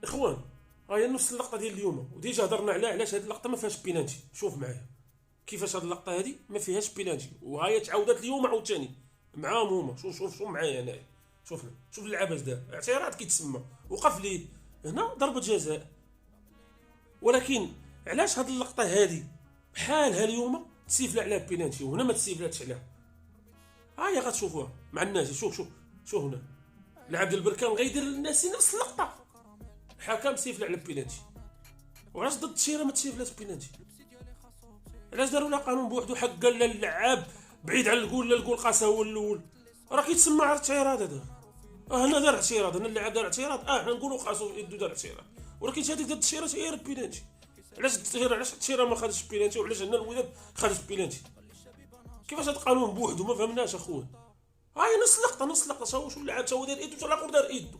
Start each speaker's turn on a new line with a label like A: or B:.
A: اخوان، هاهي نفس اللقطه ديال اليوم، وديجا هضرنا على علاش هذه اللقطه ما فيهاش بينالتي. شوف معايا كيفاش هذه اللقطه هذه ما فيهاش بينالتي، وهاي تعاودت اليوم عاوتاني معاهم هما. شوف معايا هنايا، شوف اللعابه اش دار، اعتراض كيتسمى، وقف ليه هنا ضربه جزاء. ولكن علاش هذه اللقطه هذه بحالها اليوم تسيفلا عليها بينالتي وهنا ما تسيفلاتش عليها؟ هاهي غتشوفوها مع الناس. شوف هنا اللاعب ديال البركان غيدير للناس نفس اللقطه، الحكم سيفلا على بينالتي. وعلاش ضد التشيره ما تسيفلاش بينالتي؟ علاش داروا لا قانون بوحدو حق اللعاب بعيد على الجول؟ لا الجول قاسه هو الاول، راه كيتسمى على اعتراض هذا. هنا دار اعتراض، هنا اللاعب دار اعتراض، حنا نقولوا خاصو يدو دار اعتراض، ولكن هذيك ديال التشيره هي البينالتي. علاش التشيره ما خدش بينالتي وعلاش هنا الوداد خدت بينالتي؟ كيفاش هذا القانون بوحدو؟ ما فهمناش اخويا. هاي نص لقطه شوف اللاعب تا هو دار ايدو تا الاخر دار ايدو.